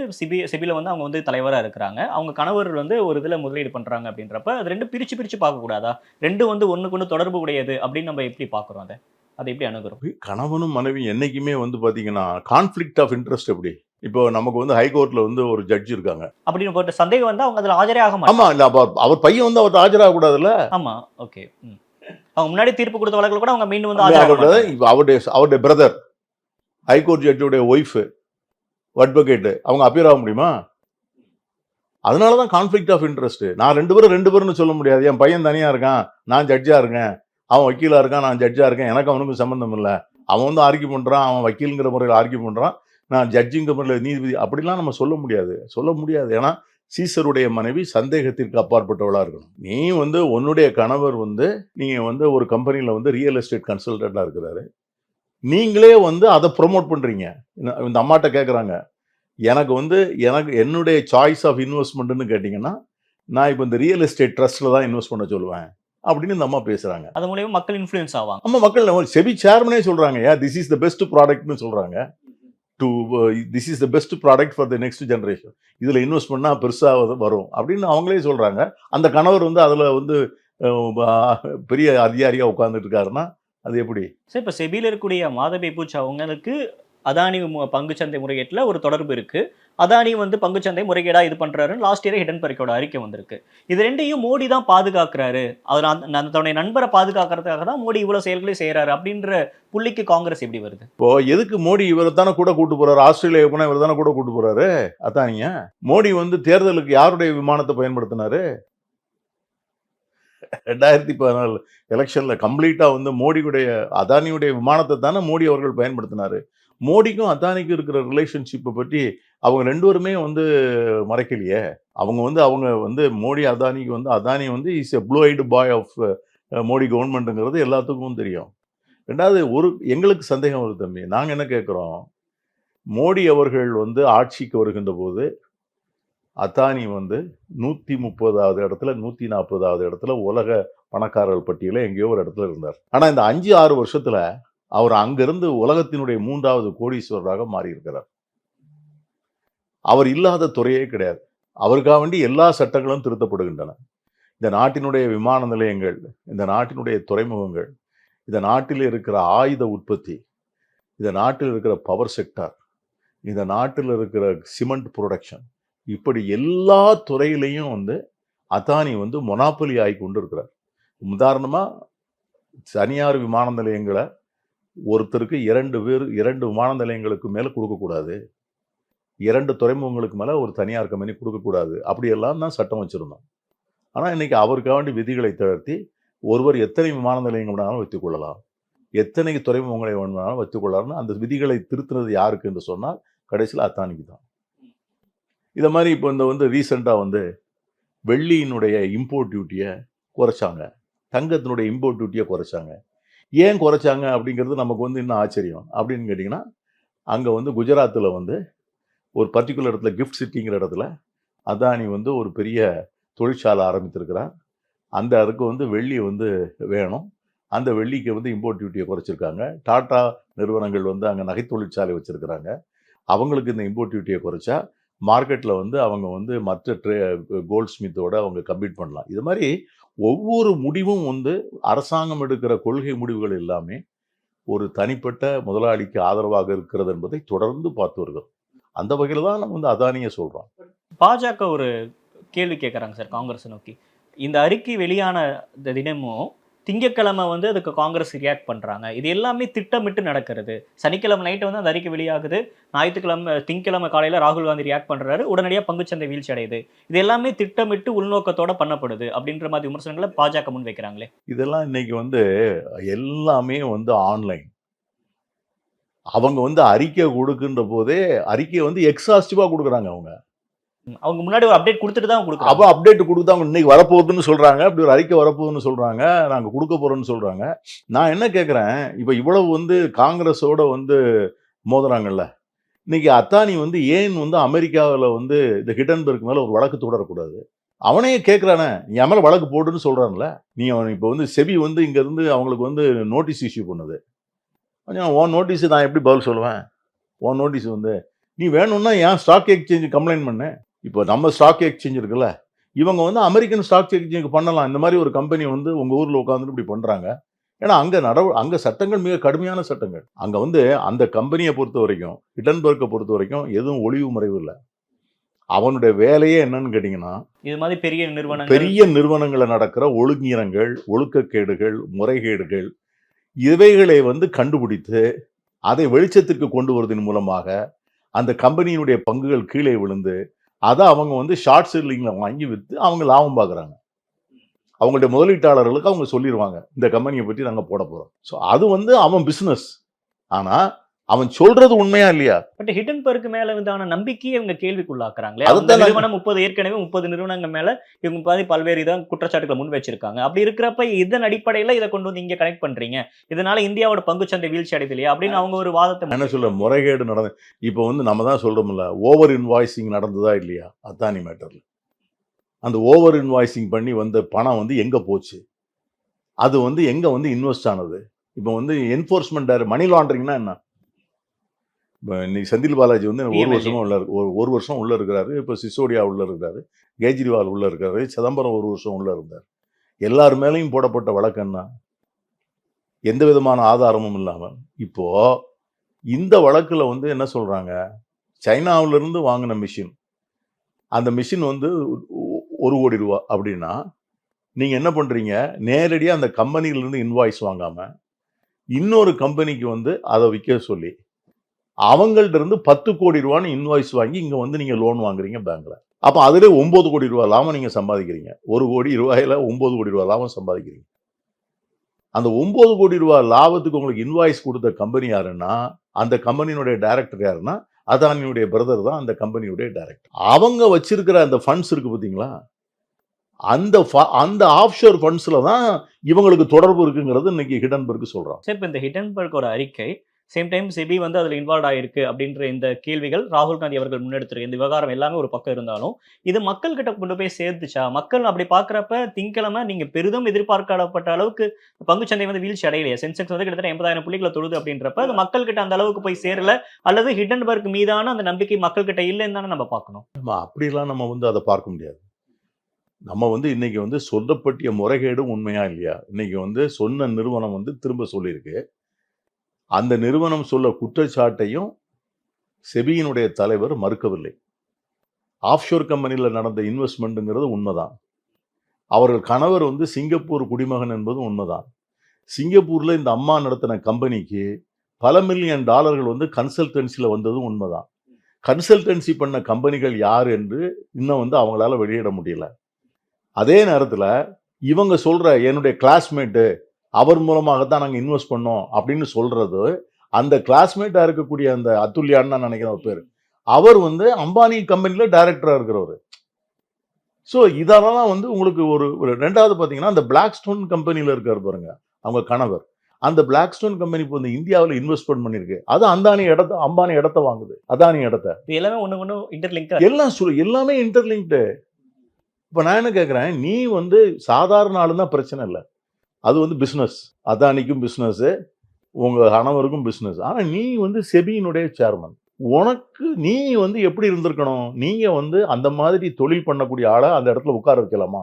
செபியில் வந்து அவங்க வந்து தலைவராக இருக்கிறாங்க, அவங்க கணவர் வந்து ஒரு இதில் முதலீடு பண்ணுறாங்க அப்படின்றப்ப அது 2 பிரித்து பார்க்கக்கூடாதா? 2 வந்து ஒன்றுக்கு ஒன்று தொடர்பு உடையது அப்படின்னு நம்ம எப்படி பார்க்குறோம்? அதை எப்படி அணுகுறோம்? கணவனும் மனைவி என்னைக்குமே வந்து பார்த்தீங்கன்னா கான்ஃப்ளிக்ட் ஆஃப் இன்ட்ரெஸ்ட் எப்படி? இப்போ நமக்கு வந்து ஹைகோர்ட்ல வந்து ஒரு ஜட்ஜ் இருக்காங்க. அப்படின்னு போட்ட சந்தேகம் வந்து அவங்க அதில் ஆஜரே ஆக மாட்டாங்க. ஆமா, இல்ல அவர் பையன் வந்து அவர் ஆஜராக கூடாதுல்ல. ஆமா, ஓகே. அவங்க முன்னாடி தீர்ப்பு கொடுத்த வழக்கில் கூட அவங்க மீண்டும் வந்து ஆஜராக கூடாது. அவருடைய பிரதர் ஹைகோர்ட் ஜட்ஜுடைய ஒய்ஃப் அட்வொகேட் அவங்க அப்பியர் ஆக முடியுமா? அதனால தான் கான்ஃப்ளிக்ட் ஆஃப் இன்ட்ரெஸ்ட். நான் 2 பேருன்னு சொல்ல முடியாது. என் பையன் தனியா இருக்கான், நான் ஜட்ஜா இருக்கேன். அவன் வக்கீலா இருக்கான், நான் ஜட்ஜா இருக்கேன். எனக்கு அவனுக்கும் சம்பந்தம் இல்ல. அவன் வந்து ஆர்கியூ பண்றான், அவன் வக்கீல்ங்கிற முறையில் ஆர்கியூ பண்றான். நான் ஜட்ஜிங்கிற முறையில் நீதிபதி அப்படிலாம் நம்ம சொல்ல முடியாது. சொல்ல முடியாது. ஏன்னா சீசருடைய மனைவி சந்தேகத்திற்கு அப்பாற்பட்டவளா இருக்கணும். நீ வந்து உன்னுடைய கணவர் வந்து நீங்க வந்து ஒரு கம்பெனில வந்து ரியல் எஸ்டேட் கன்சல்டன்டா இருக்கிறாரு. நீங்களே வந்து அதை ப்ரொமோட் பண்றீங்க. இந்த அம்மாட்ட கேட்குறாங்க, எனக்கு என்னுடைய சாய்ஸ் ஆஃப் இன்வெஸ்ட்மெண்ட்னு கேட்டிங்கன்னா, நான் இப்போ இந்த ரியல் எஸ்டேட் ட்ரஸ்ட்ல தான் இன்வெஸ்ட் பண்ண சொல்லுவேன் அப்படின்னு இந்த அம்மா பேசுறாங்க. அது மூலியமா மக்கள் இன்ஃப்ளூயன்ஸ் ஆவாங்க. ஆமா, மக்கள் செபி சேர்மனே சொல்றாங்க, திஸ் இஸ் த பெஸ்ட் ப்ராடக்ட்னு சொல்றாங்க. This is the best product for the next generation. இதுல இன்வெஸ்ட் பண்ணா பெருசா வரும் அப்படின்னு அவங்களே சொல்றாங்க. அந்த கணவர் வந்து அதுல வந்து பெரிய அதிகாரியா உட்கார்ந்துட்டு இருக்காருன்னா அது எப்படி? சார், இப்போ செபியில் இருக்கக்கூடிய மாதவி பூச் அவங்களுக்கு அதானி பங்குச்சந்தை முறைகேட்டில் ஒரு தொடர்பு இருக்கு. அதானி வந்து பங்குச்சந்தை முறைகேடா இது பண்றாருன்னு லாஸ்ட் இயர் ஹிடன்பர்க்கோட அறிக்கை வந்திருக்கு. இது ரெண்டையும் மோடி தான் பாதுகாக்கிறாரு, அவர் தன்னுடைய நண்பரை பாதுகாக்கிறதுக்காக தான் மோடி இவ்வளவு செயல்களையும் செய்யறாரு அப்படின்ற புள்ளிக்கு காங்கிரஸ் எப்படி வருது? இப்போ எதுக்கு மோடி இவரை தானே கூட கூட்டு போறாரு? ஆஸ்திரேலியா போனா இவர் தானே கூட கூட்டு போறாரு அதானிய. மோடி வந்து தேர்தலுக்கு யாருடைய விமானத்தை பயன்படுத்தினாரு? 2014 எலெக்ஷன்ல கம்ப்ளீட்டா வந்து மோடியுடைய அதானியுடைய விமானத்தை தானே மோடி அவர்கள் பயன்படுத்தினாரு. மோடிக்கும் அதானிக்கும் இருக்கிற ரிலேஷன்ஷிப்பை பற்றி அவங்க 2 பேருமே வந்து மறைக்கலையே. அவங்க வந்து மோடி அதானிக்கு வந்து அதானி வந்து is a blue eyed boy of Modi கவர்மெண்ட்டுங்கிறது எல்லாத்துக்கும் தெரியும். 2வது எங்களுக்கு சந்தேகம் வருது தம்பி. நாங்கள் என்ன கேட்குறோம், மோடி அவர்கள் வந்து ஆட்சிக்கு வருகின்ற போது அதானி வந்து 130வது இடத்துல 140வது இடத்துல உலக பணக்காரர்கள் பட்டியல எங்கேயோ ஒரு இடத்துல இருந்தார். ஆனா இந்த 5-6 வருஷத்துல அவர் அங்கிருந்து உலகத்தினுடைய 3வது கோடீஸ்வரராக மாறி இருக்கிறார். அவர் இல்லாத துறையே கிடையாது. அவருக்காக வேண்டி எல்லா சட்டங்களும் திருத்தப்படுகின்றன. இந்த நாட்டினுடைய விமான நிலையங்கள், இந்த நாட்டினுடைய துறைமுகங்கள், இந்த நாட்டில் இருக்கிற ஆயுத உற்பத்தி, இந்த நாட்டில் இருக்கிற பவர் செக்டார், இந்த நாட்டில் இருக்கிற சிமெண்ட் ப்ரொடக்ஷன், இப்படி எல்லா துறையிலையும் வந்து அதானி வந்து மொனாப்பலி ஆகி கொண்டு இருக்கிறார். உதாரணமா தனியார் விமான நிலையங்களை ஒருத்தருக்கு 2 விமான நிலையங்களுக்கு மேல கொடுக்கக்கூடாது, 2 துறைமுகங்களுக்கு மேல ஒரு தனியார் கம்பெனி கொடுக்கக்கூடாது, அப்படியெல்லாம் தான் சட்டம் வச்சிருந்தோம். ஆனா இன்னைக்கு அவருக்காக வேண்டி விதிகளை தளர்த்தி ஒருவர் எத்தனை விமான நிலையங்கள் வேணாலும் வைத்துக் கொள்ளலாம், எத்தனை துறைமுகங்களை வேணாலும் வைத்துக் கொள்ளலாம்னு அந்த விதிகளை திருத்தினது யாருக்கு என்று சொன்னால் கடைசியில் அதானிக்கு தான். இதை மாதிரி இப்போ இந்த வந்து ரீசெண்டாக வந்து வெள்ளியினுடைய இம்போர்ட் டியூட்டியை குறைச்சாங்க, தங்கத்தினுடைய இம்போர்ட் டியூட்டியை குறைச்சாங்க. ஏன் குறைச்சாங்க அப்படிங்கிறது நமக்கு வந்து இன்னும் ஆச்சரியம். அப்படின்னு கேட்டிங்கன்னா, அங்கே வந்து குஜராத்தில் வந்து ஒரு பர்டிகுலர் இடத்துல கிஃப்ட் சிட்டிங்கிற இடத்துல அதானி வந்து ஒரு பெரிய தொழிற்சாலை ஆரம்பித்திருக்கிறார். அந்த அதுக்கு வந்து வெள்ளி வந்து வேணும். அந்த வெள்ளிக்கு வந்து இம்போர்ட் டியூட்டியை குறைச்சிருக்காங்க. டாடா நிறுவனங்கள் வந்து அங்கே நகை தொழிற்சாலை வச்சுருக்கிறாங்க. அவங்களுக்கு இந்த இம்போர்ட் டியூட்டியை குறைச்சா மார்க்கெட்டில் வந்து அவங்க வந்து மற்ற கோல்ட் ஸ்மித்தோட அவங்க கம்பீட் பண்ணலாம். இது மாதிரி ஒவ்வொரு முடிவும் வந்து அரசாங்கம் எடுக்கிற கொள்கை முடிவுகள் எல்லாமே ஒரு தனிப்பட்ட முதலாளிக்கு ஆதரவாக இருக்கிறது என்பதை தொடர்ந்து பார்த்து வருகிறோம். அந்த வகையில் தான் நம்ம வந்து அதானியை சொல்கிறோம். பாஜக ஒரு கேள்வி கேட்குறாங்க சார் காங்கிரஸை நோக்கி. இந்த அறிக்கை வெளியான தினமும் திங்கக்கிழமை வந்து அதுக்கு காங்கிரஸ் ரியாக்ட் பண்ணுறாங்க. இது எல்லாமே திட்டமிட்டு நடக்கிறது. சனிக்கிழமை நைட்டு வந்து அந்த அறிக்கை வெளியாகுது, திங்கக்கிழமை காலையில் ராகுல் காந்தி ரியாக்ட் பண்ணுறாரு, உடனடியாக பங்குச்சந்தை வீழ்ச்சி அடையுது. இது எல்லாமே திட்டமிட்டு உள்நோக்கத்தோட பண்ணப்படுது அப்படின்ற மாதிரி விமர்சனங்களை பாஜக முன் வைக்கிறாங்களே. இதெல்லாம் இன்னைக்கு வந்து எல்லாமே வந்து ஆன்லைன். அவங்க வந்து அறிக்கை கொடுக்கின்ற போதே அறிக்கையை வந்து எக்ஸாஸ்டிவாக கொடுக்குறாங்க. அவங்க முன்னாடி ஒரு அப்டேட் கொடுத்துட்டு தான் கொடுக்குறாங்க. அப்போ அப்டேட் கொடுத்து அவங்க இன்னைக்கு வரப்போகுதுன்னு சொல்றாங்க, அப்படி ஒரு அறிக்கை வரப்போகுதுன்னு சொல்றாங்க, நாங்கள் கொடுக்க போறோம்னு சொல்றாங்க. நான் என்ன கேட்குறேன், இப்போ இவ்வளவு வந்து காங்கிரஸோட வந்து மோதுறாங்கல்ல, இன்னைக்கு அத்தானி வந்து ஏன் வந்து அமெரிக்காவில் வந்து இந்த ஹிடன்பர்க் மேலே ஒரு வழக்கு தொடரக்கூடாது? அவனே கேட்குறானே, என் மேலே வழக்கு போடுன்னு சொல்கிறான்ல. நீ இப்போ வந்து செபி வந்து இங்கேருந்து அவங்களுக்கு வந்து நோட்டீஸ் இஷ்யூ பண்ணுது. உன் நோட்டீஸு நான் எப்படி பதில் சொல்லுவேன்? உன் நோட்டீஸ் வந்து நீ வேணும்னா ஏன் ஸ்டாக் எக்ஸ்சேஞ்சு கம்ப்ளைண்ட் பண்ணு. இப்போ நம்ம ஸ்டாக் எக்ஸ்சேஞ்ச் இருக்குல்ல, இவங்க வந்து அமெரிக்கன் ஸ்டாக் எக்ஸ்சேஞ்சுக்கு பண்ணலாம். இந்த மாதிரி ஒரு கம்பெனி வந்து உங்கள் ஊரில் உட்காந்துட்டு இப்படி பண்ணுறாங்க. ஏன்னா அங்கே சட்டங்கள் மிக கடுமையான சட்டங்கள். அங்கே வந்து அந்த கம்பெனியை பொறுத்த வரைக்கும், ஹிடன்பர்க்கை பொறுத்த வரைக்கும் எதுவும் ஒளிவு மறைவு இல்லை. அவனுடைய வேலையே என்னன்னு கேட்டிங்கன்னா, இது மாதிரி பெரிய நிறுவனங்களை நடக்கிற ஒழுங்கீனங்கள், ஒழுக்கக்கேடுகள், முறைகேடுகள் இவைகளை வந்து கண்டுபிடித்து அதை வெளிச்சத்திற்கு கொண்டு வருவதன் மூலமாக அந்த கம்பெனியினுடைய பங்குகள் கீழே விழுந்து அதை அவங்க வந்து ஷார்ட் செல்லிங்ல வாங்கி விற்று அவங்க லாபம் பார்க்குறாங்க. அவங்களுடைய முதலீட்டாளர்களுக்கு அவங்க சொல்லிடுவாங்க, இந்த கம்பெனியை பற்றி நாங்கள் போட போறோம். ஸோ அது வந்து அவன் பிசினஸ். ஆனா அவன் சொல்றது உண்மையா இல்லையா? பட் ஹிடன்பர்க் மேல இருந்தான நம்பிக்கையை இவங்க கேள்விக்குள்ளாக்குறாங்களே. அந்த அதுதான் நிறுவனம் 30 ஏற்கனவே 30 நிறுவனங்கள் மேல இவங்க பாதி பல்வேறு இதான் குற்றச்சாட்டுகளை முன் வச்சிருக்காங்க. அப்படி இருக்கிறப்ப இதன் அடிப்படையில இதை கொண்டு வந்து இங்க கனெக்ட் பண்றீங்க, இதனால இந்தியாவோட பங்குச்சந்தை வீழ்ச்சி அடையுது இல்லையா அப்படின்னு அவங்க ஒரு வாதத்தை என்ன சொல்ல முறைகேடு நடந்து இப்போ வந்து நம்ம தான் சொல்றோம்ல, ஓவர் இன்வாய்சிங் நடந்ததா இல்லையா அத்தானி மேட்டர்ல. அந்த ஓவர் இன்வாய்சிங் பண்ணி வந்த பணம் வந்து எங்க போச்சு, அது வந்து எங்க வந்து இன்வெஸ்ட் ஆனது. இப்போ வந்து என்ஃபோர்ஸ்மெண்ட் மணி லாண்டரிங்னா என்ன? இன்னைக்கு செந்தில் பாலாஜி வந்து ஒரு வருஷமா உள்ள ஒரு வருஷம் உள்ள இருக்கிறாரு. இப்போ சிசோடியா உள்ள இருக்கிறாரு, கேஜ்ரிவால் உள்ள இருக்காரு, சிதம்பரம் ஒரு வருஷம் உள்ள இருந்தார். எல்லார் மேலேயும் போடப்பட்ட வழக்கு என்ன? எந்த விதமான ஆதாரமும் இல்லாமல். இப்போ இந்த வழக்குல வந்து என்ன சொல்றாங்க, சைனாவில இருந்து வாங்கின மிஷின், அந்த மிஷின் வந்து 1 கோடி ரூபாய் அப்படின்னா நீங்க என்ன பண்றீங்க, நேரடியா அந்த கம்பெனில இருந்து இன்வாய்ஸ் வாங்காம இன்னொரு கம்பெனிக்கு வந்து அதை விற்க சொல்லி அவங்கள்ட்ட இருந்து 10 கோடி ரூபான்னு இன்வாய்ஸ் வாங்கி இங்க வந்து நீங்க லோன் வாங்குறீங்க பேங்க்ல. அப்ப அதுல 9 கோடி ரூபாய் லாபம் நீங்க சம்பாதிக்கிறீங்க. 1 கோடி ரூபாயில 9 கோடி ரூபாய் லாபம் சம்பாதிக்கிறீங்க. அந்த 9 கோடி ரூபாய் லாபத்துக்கு உங்களுக்கு இன்வாய்ஸ் கொடுத்த கம்பெனி யாருன்னா, அந்த கம்பெனியுடைய டைரக்டர் யாருன்னா, அதானியுடைய பிரதர் தான் அந்த கம்பெனியுடைய டைரக்டர். அவங்க வச்சிருக்கிற அந்த ஃபண்ட்ஸ் இருக்கு பாத்தீங்களா, அந்த ஆஃப்ஷோர் ஃபண்ட்ஸ்ல தான் இவங்களுக்கு தொடர்பு இருக்குங்கிறது இன்னைக்கு ஹிடன்பர்க் சொல்றான். சரி, இப்ப இந்த ஹிடன்பர்க்கோட அறிக்கை சேம் டைம் செபி வந்து அதுல இன்வால்வ் ஆயிருக்கு அப்படின்ற இந்த கேள்விகள் ராகுல் காந்தி அவர்கள் முன்னெடுத்திருக்க இந்த விவகாரம் எல்லாமே ஒரு பக்கம் இருந்தாலும் இது மக்கள் கிட்ட கொண்டு போய் சேர்த்துச்சா? மக்கள் அப்படி பாக்குறப்ப திங்கக்கிழமை நீங்க பெரிதும் எதிர்பார்க்கப்பட்ட அளவுக்கு பங்குச்சந்தை வந்து வீழ்ச்சி அடையலையா? சென்செக்ஸ் வந்து கிட்டத்தட்ட 80,000 புள்ளிகளை தொடுது அப்படின்றப்ப அது மக்கள் கிட்ட அந்த அளவுக்கு போய் சேரல, அல்லது ஹிடன்பர்க் மீதான அந்த நம்பிக்கை மக்கள் கிட்ட இல்லைன்னு தானே நம்ம பார்க்கணும். அப்படிலாம் நம்ம வந்து அதை பார்க்க முடியாது. நம்ம வந்து இன்னைக்கு வந்து சொல்லப்பட்டிய முறைகேடு உண்மையா இல்லையா, இன்னைக்கு வந்து சொன்ன நிறுவனம் வந்து திரும்ப சொல்லியிருக்கு. அந்த நிறுவனம் சொல்ல குற்றச்சாட்டையும் செபியினுடைய தலைவர் மறுக்கவில்லை. ஆஃப்ஷோர் கம்பெனியில் நடந்த இன்வெஸ்ட்மெண்ட்டுங்கிறது உண்மைதான். அவர்கள் கணவர் வந்து சிங்கப்பூர் குடிமகன் என்பது உண்மைதான். சிங்கப்பூர்ல இந்த அம்மா நடத்தின கம்பெனிக்கு பல மில்லியன் டாலர்கள் வந்து கன்சல்டன்சியில் வந்ததும் உண்மைதான். கன்சல்டன்சி பண்ண கம்பெனிகள் யார் என்று இன்னும் வந்து அவங்களால வெளியிட முடியல. அதே நேரத்தில் இவங்க சொல்ற என்னுடைய கிளாஸ்மேட்டு அவர் மூலமாகத்தான் நாங்கள் இன்வெஸ்ட் பண்ணோம் அப்படின்னு சொல்றது, அந்த கிளாஸ்மேட்டா இருக்கக்கூடிய அந்த அதுல்யான்னு நினைக்கிற ஒரு பேர், அவர் வந்து அம்பானி கம்பெனில டைரக்டரா இருக்கிறவர். ஸோ இதெல்லாம் வந்து உங்களுக்கு ஒரு ரெண்டாவது பார்த்தீங்கன்னா, அந்த பிளாக் ஸ்டோன் கம்பெனியில் இருக்காரு பாருங்க அவங்க கணவர். அந்த பிளாக் ஸ்டோன் கம்பெனி இப்போ இந்த இந்தியாவில் இன்வெஸ்ட்மெண்ட் பண்ணிருக்கு. அது அம்பானி இடத்த வாங்குது, அதானி இடத்த. எல்லாமே ஒண்ணு இன்டர்லிங்க், எல்லாமே இன்டர்லிங்க்டு. இப்போ நான் என்ன கேட்குறேன், நீ வந்து சாதாரண ஆளுன்னா பிரச்சனை இல்லை, அது வந்து பிஸ்னஸ், அதானிக்கும் பிஸ்னஸ், உங்க கணவருக்கும் பிஸ்னஸ். ஆனா நீ வந்து செபியினுடைய சேர்மன், உனக்கு நீ வந்து எப்படி இருந்திருக்கணும்? நீங்க வந்து அந்த மாதிரி தொழில் பண்ணக்கூடிய ஆளை அந்த இடத்துல உட்கார வைக்கலாமா?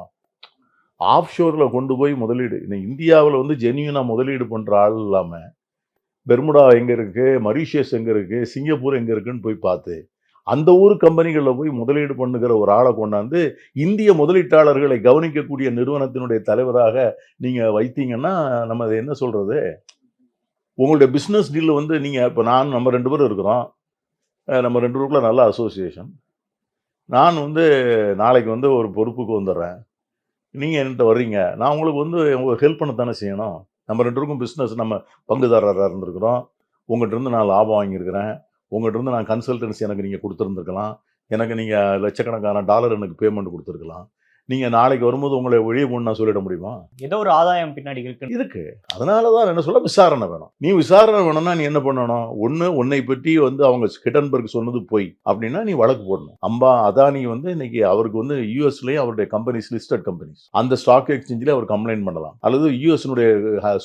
ஆஃப்ஷோர்ல கொண்டு போய் முதலீடு, இந்தியாவில் வந்து ஜென்யூனா முதலீடு பண்ற ஆள் இல்லாம பெர்முடா எங்க இருக்கு, மொரீஷியஸ் எங்க இருக்கு, சிங்கப்பூர் எங்க இருக்குன்னு போய் பார்த்து அந்த ஊர் கம்பெனிகளில் போய் முதலீடு பண்ணுகிற ஒரு ஆளை கொண்டாந்து இந்திய முதலீட்டாளர்களை கவனிக்கக்கூடிய நிறுவனத்தினுடைய தலைவராக நீங்க வைத்தீங்கன்னா நம்ம அதை என்ன சொல்றது? உங்களுடைய பிஸ்னஸ் டீல் வந்து நீங்க இப்போ நம்ம 2 பேரும் இருக்கிறோம், நம்ம 2 பேருக்குள்ள நல்ல அசோசியேஷன். நான் வந்து நாளைக்கு வந்து ஒரு பொறுப்புக்கு வந்துடுறேன், நீங்க என்கிட்ட வர்றீங்க, நான் உங்களுக்கு வந்து உங்களுக்கு ஹெல்ப் பண்ண தானே செய்யணும். நம்ம 2 பேருக்கும் பிஸ்னஸ், நம்ம பங்குதாரராக இருந்திருக்கிறோம், உங்கள்கிட்ட இருந்து நான் லாபம் வாங்கியிருக்கிறேன், உங்கள்கிட்ட இருந்து நான் கன்சல்டன்சி எனக்கு நீங்கள் கொடுத்துருந்துருக்கலாம், எனக்கு நீங்கள் லட்சக்கணக்கான டாலர் எனக்கு பேமெண்ட் கொடுத்துருக்கலாம். நீங்கள் நாளைக்கு வரும்போது உங்களை வெளியே போகணும் நான் சொல்லிட முடியுமா? ஏதோ ஒரு ஆதாயம் பின்னாடி இருக்கு. அதனால தான் என்ன சொல்ல, விசாரணை வேணும். நீ விசாரணை வேணும்னா நீ என்ன பண்ணணும்? உன்னை பற்றி வந்து அவங்க ஹிடன்பர்க் சொன்னது போய் அப்படின்னா நீ வழக்கு போடணும். அதானி வந்து இன்னைக்கு அவருக்கு வந்து யூஎஸ்லயும் அவருடைய கம்பெனிஸ் லிஸ்டட் கம்பெனிஸ், அந்த ஸ்டாக் எக்ஸ்சேஞ்சில் அவர் கம்ப்ளைண்ட் பண்ணலாம், அல்லது யூஎஸ்னுடைய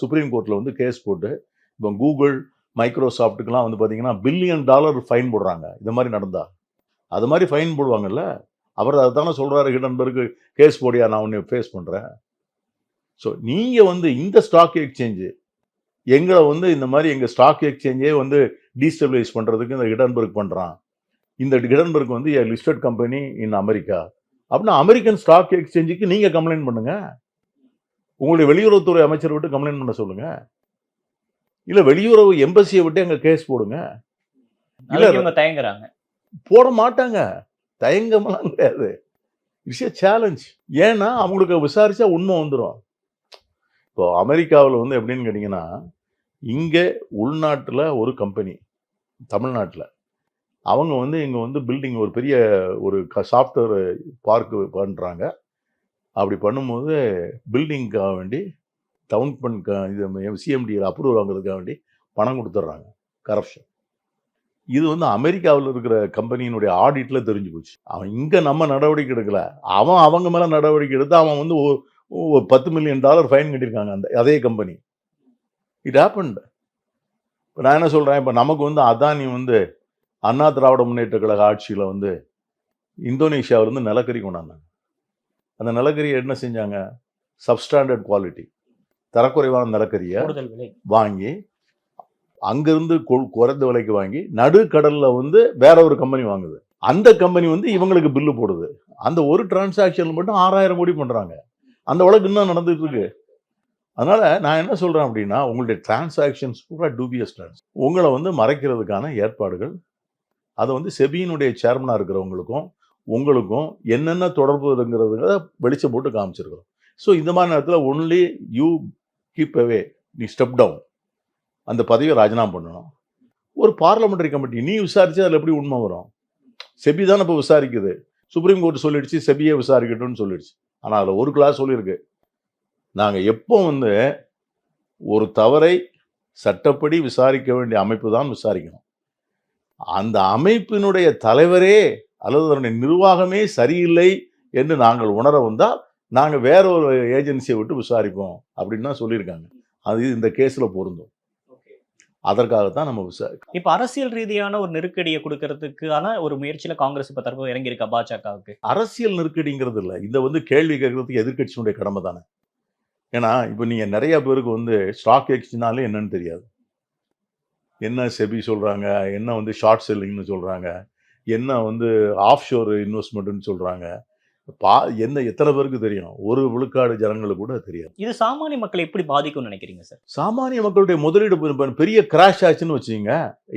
சுப்ரீம் கோர்ட்டில் வந்து கேஸ் போட்டு இப்போ கூகுள் மைக்ரோசாஃப்ட்டுக்கெல்லாம் வந்து பார்த்தீங்கன்னா $1 பில்லியன் ஃபைன் போடுறாங்க. இது மாதிரி நடந்தா அது மாதிரி ஃபைன் போடுவாங்கல்ல. அவர் அதை தானே சொல்றாரு, ஹிடன்பர்க் கேஸ் போடியா, நான் உன்னை ஃபேஸ் பண்றேன். ஸோ நீங்க வந்து இந்த ஸ்டாக் எக்ஸ்சேஞ்சு எங்களை வந்து இந்த மாதிரி எங்கள் ஸ்டாக் எக்ஸ்சேஞ்சே வந்து டீஸ்டபிளைஸ் பண்ணுறதுக்கு இந்த ஹிடன்பர்க் பண்ணுறான். இந்த ஹிடன்பர்க் வந்து லிஸ்டட் கம்பெனி இன் அமெரிக்கா அப்படின்னா அமெரிக்கன் ஸ்டாக் எக்ஸ்சேஞ்சுக்கு நீங்கள் கம்ப்ளைண்ட் பண்ணுங்க. உங்களுடைய வெளியுறவுத்துறை அமைச்சரை விட்டு கம்ப்ளைண்ட் பண்ண சொல்லுங்க, இல்லை வெளியுறவு எம்பசியை விட்டு அங்கே கேஸ் போடுங்க. இல்லை தயங்குறாங்க. போட மாட்டாங்க, தயங்கமெல்லாம் கிடையாது. It's a challenge. ஏன்னா அவங்களுக்கு விசாரிச்சா உண்மை வந்துடும். இப்போ அமெரிக்காவில் வந்து எப்படின்னு கேட்டிங்கன்னா, இங்கே உள்நாட்டில் ஒரு கம்பெனி தமிழ்நாட்டில் அவங்க வந்து இங்கே வந்து பில்டிங் ஒரு பெரிய ஒரு சாஃப்ட்வேர் பார்க் பண்ணுறாங்க. அப்படி பண்ணும்போது பில்டிங்காக வேண்டி டவுன் இது சிஎம்டியில் அப்ரூவல் வாங்குறதுக்காக வேண்டி பணம் கொடுத்துட்றாங்க. கரப்ஷன். இது வந்து அமெரிக்காவில் இருக்கிற கம்பெனியினுடைய ஆடிட்டில் தெரிஞ்சு போச்சு. அவன் இங்கே நம்ம நடவடிக்கை எடுக்கல, அவன் அவங்க மேலே நடவடிக்கை எடுத்து அவன் வந்து $10 மில்லியன் ஃபைன் கட்டியிருக்காங்க அந்த அதே கம்பெனி. It happened. இப்போ நான் என்ன சொல்கிறேன், இப்போ நமக்கு வந்து அதானி வந்து அண்ணா திராவிட முன்னேற்ற கழக ஆட்சியில் வந்து இந்தோனேஷியாவிலேருந்து நிலக்கரி கொண்டாந்தாங்க. அந்த நிலக்கரியை என்ன செஞ்சாங்க, சப்ஸ்டாண்டர்ட் குவாலிட்டி, தரக்குறைவான நிலக்கரியை வாங்கி அங்கிருந்து குறைந்த விலைக்கு வாங்கி நடுக்கடலில் வந்து வேற ஒரு கம்பெனி வாங்குது. அந்த கம்பெனி வந்து இவங்களுக்கு பில்லு போடுது. அந்த ஒரு டிரான்சாக்ஷன் மட்டும் 6000 கோடி பண்ணுறாங்க. அந்த வழக்கு இன்னும் நடந்துட்டு இருக்கு. அதனால நான் என்ன சொல்றேன் அப்படின்னா, உங்களுடைய டிரான்சாக்ஷன்ஸ் பூரா டூபியஸ் டிரான்ஸ். உங்களை வந்து மறைக்கிறதுக்கான ஏற்பாடுகள், அதை வந்து செபியினுடைய சேர்மனாக இருக்கிறவங்களுக்கும் உங்களுக்கும் என்னென்ன தொடர்பு இருக்குங்கிறத வெளிச்சம் போட்டு காமிச்சிருக்கிறோம். ஸோ இந்த மாதிரி நேரத்தில் ஒன்லி யூ கீப் அவே, நீ ஸ்டெப் டவுன், அந்த பதவியை ராஜினாமா பண்ணணும். ஒரு பார்லமெண்டரி கமிட்டி நீ விசாரிச்சு அதில் எப்படி உண்மை வரும்? செபி தானே இப்போ விசாரிக்குது. சுப்ரீம் கோர்ட் சொல்லிடுச்சு செபியை விசாரிக்கட்டும்னு சொல்லிடுச்சு. ஆனால் அதில் ஒரு கிளாஸ் சொல்லியிருக்கு, நாங்கள் எப்போ வந்து ஒரு தவறை சட்டப்படி விசாரிக்க வேண்டிய அமைப்பு தான் விசாரிக்கணும். அந்த அமைப்பினுடைய தலைவரே அல்லது அதனுடைய நிர்வாகமே சரியில்லை என்று நாங்கள் உணர வந்தால் நாங்கள் வேற ஒரு ஏஜென்சியை விட்டு விசாரிப்போம் அப்படின்னு தான் சொல்லியிருக்காங்க. அது இந்த கேஸில் பொருந்தும். அதற்காகத்தான் நம்ம விசாரிக்கணும். இப்ப அரசியல் ரீதியான ஒரு நெருக்கடியை கொடுக்கறதுக்கான ஒரு முயற்சியில காங்கிரஸ் இப்ப தற்போது இறங்கி இருக்கா பாஜகவுக்கு? அரசியல் நெருக்கடிங்கிறது இல்லை, இதை வந்து கேள்வி கேட்கறதுக்கு எதிர்கட்சியினுடைய கடமை தானே. ஏன்னா இப்போ நீங்க நிறைய பேருக்கு வந்து ஸ்டாக் எக்ஸ்சேஞ்ச்னாலே என்னன்னு தெரியாது. என்ன செபி சொல்றாங்க, என்ன வந்து ஷார்ட் செல்லிங்னு சொல்றாங்க, என்ன வந்து ஆஃப் ஷோர் இன்வெஸ்ட்மெண்ட்னு சொல்றாங்க. என்ன எத்தனை பேருக்கு தெரியும்? ஒரு விழுக்காடு ஜனங்களுக்கு கூட தெரியாது. இது சாமானிய மக்களை எப்படி பாதிக்கும்னு நினைக்கிறீங்க சார்? சாமானிய மக்களுடைய முதலீடு பெரிய கிராஷ் ஆச்சுன்னு வச்சுங்க.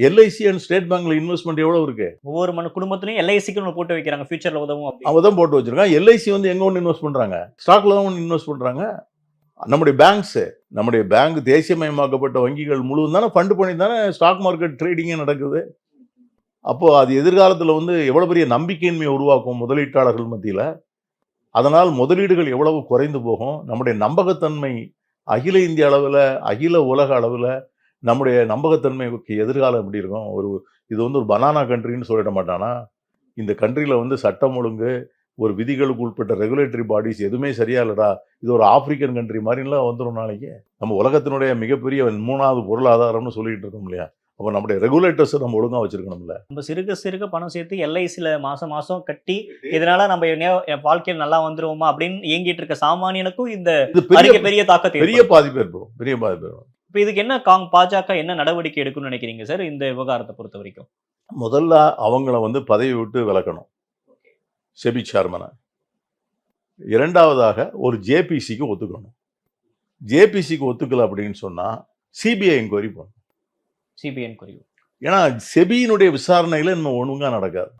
எல்ஐசி அண்ட் ஸ்டேட் பேங்க்ல இன்வெஸ்ட்மெண்ட் எவ்வளவு இருக்கு? ஒவ்வொரு குடும்பத்திலையும் எல்ஐசிக்கு போட்டு வைக்கிறாங்க, ஃபியூச்சர்ல உதவும். அவன் தான் போட்டு வச்சிருக்கான். எல்ஐசி வந்து எங்க ஒன்று இன்வெஸ்ட் பண்றாங்க, ஸ்டாக்ல தான் ஒன்று இன்வெஸ்ட் பண்றாங்க. நம்முடைய பேங்க் தேசியமயமாக்கப்பட்ட வங்கிகள் முழுவதும் தானே ஃபண்ட் பண்ணி தானே ஸ்டாக் மார்க்கெட் ட்ரேடிங்கே நடக்குது. அப்போ அது எதிர்காலத்தில் வந்து எவ்வளவு பெரிய நம்பிக்கையின்மையை உருவாக்கும் முதலீட்டாளர்கள் மத்தியில். அதனால் முதலீடுகள் எவ்வளவு குறைந்து போகும். நம்முடைய நம்பகத்தன்மை அகில இந்திய அளவில், அகில உலக அளவில் நம்முடைய நம்பகத்தன்மைக்கு எதிர்காலம் எப்படி இருக்கும்? இது வந்து ஒரு பனானா கண்ட்ரின்னு சொல்லிட மாட்டானா? இந்த கண்ட்ரியில் வந்து சட்டம் ஒழுங்கு, ஒரு விதிகளுக்கு உட்பட்ட ரெகுலேட்டரி பாடிஸ் எதுவுமே சரியா இல்லடா, இது ஒரு ஆப்பிரிக்கன் கண்ட்ரி மாதிரிலாம் வந்துடும் நாளைக்கு. நம்ம உலகத்தினுடைய மிகப்பெரிய 3வது பொருளாதாரம்னு சொல்லிட்டு இருக்கோம் இல்லையா? அப்போ நம்முடைய ரெகுலேட்டர்ஸை நம்ம ஒழுங்காக வச்சிருக்கணும்ல. நம்ம சிறுக பணம் சேர்த்து எல்ஐசியில் மாசம் கட்டி இதனால நம்ம வாழ்க்கையில் நல்லா வந்துருவோமா அப்படின்னு இயங்கிட்டு இருக்க சாமானியனுக்கும் இந்த பெரிய தாக்கத்தை, பெரிய பாதிப்பு ஏற்படும். இப்போ இதுக்கு என்ன பாஜக என்ன நடவடிக்கை எடுக்கும்னு நினைக்கிறீங்க சார் இந்த விவகாரத்தை பொறுத்த வரைக்கும்? முதல்ல அவங்கள வந்து பதவி விட்டு விலக்கணும், செபி சேர்மனை. இரண்டாவதாக ஒரு ஜேபிசிக்கு ஒத்துக்கணும். ஜேபிசிக்கு ஒத்துக்கல அப்படின்னு சொன்னா சிபிஐ என்கொயரி பண்ணணும். CBI enquiry. ஏன்னா செபியினுடைய விசாரணையில இன்னும் ஒழுங்கா நடக்காது.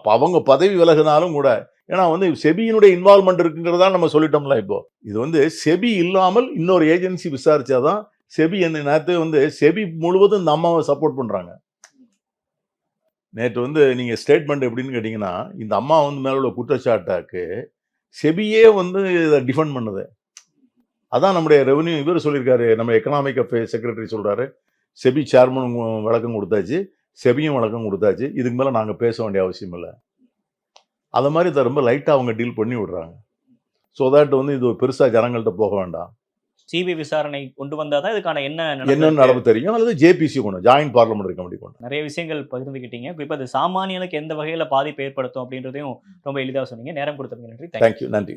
அவங்க பதவி விலகினாலும் கூட, ஏன்னா வந்து செபியினுடைய இன்வால்மெண்ட் இருக்குங்கிறதா நம்ம சொல்லிட்டோம்ல. இப்போ இது வந்து செபி இல்லாமல் இன்னொரு ஏஜென்சி விசாரிச்சாதான் செபி. என்ன நேரத்தை வந்து செபி முழுவதும் நம்ம சப்போர்ட் பண்றாங்க. நேற்று வந்து நீங்க ஸ்டேட்மெண்ட் எப்படின்னு கேட்டீங்கன்னா, இந்த அம்மா வந்து மேல உள்ள குற்றச்சாட்டாக்கு செபியே வந்து இதை டிஃபெண்ட் பண்ணுது. அதான் நம்முடைய ரெவன்யூ இவர் சொல்லியிருக்காரு, நம்ம எக்கனாமிக் அஃபேர்ஸ் செக்ரட்டரி சொல்றாரு, செபி சேர்மன் விளக்கம் கொடுத்தாச்சு, செபியும் விளக்கம் கொடுத்தாச்சு, இதுக்கு மேலே நாங்கள் பேச வேண்டிய அவசியம் இல்லை. அதை மாதிரி இதை ரொம்ப லைட்டாக அவங்க டீல் பண்ணி விடுறாங்க. ஸோ தட் வந்து இது பெருசாக ஜனங்கள்கிட்ட போக வேண்டாம். சிபிஐ விசாரணை கொண்டு வந்தாதான் இதுக்கான என்ன நடவு தெரியும், அல்லது ஜேபிசி கொண்டு ஜாயின்ட் பார்லிமெண்டரி கமிட்டி கொண்டு. நிறைய விஷயங்கள் பகிர்ந்துக்கிட்டீங்க. குறிப்பாக அது சாமானியனுக்கு எந்த வகையில் பாதிப்பு ஏற்படுத்தும் அப்படின்றதையும் ரொம்ப எளிதாக சொன்னீங்க. நேரம் கொடுத்தவங்க நன்றி. தேங்க்யூ. நன்றி.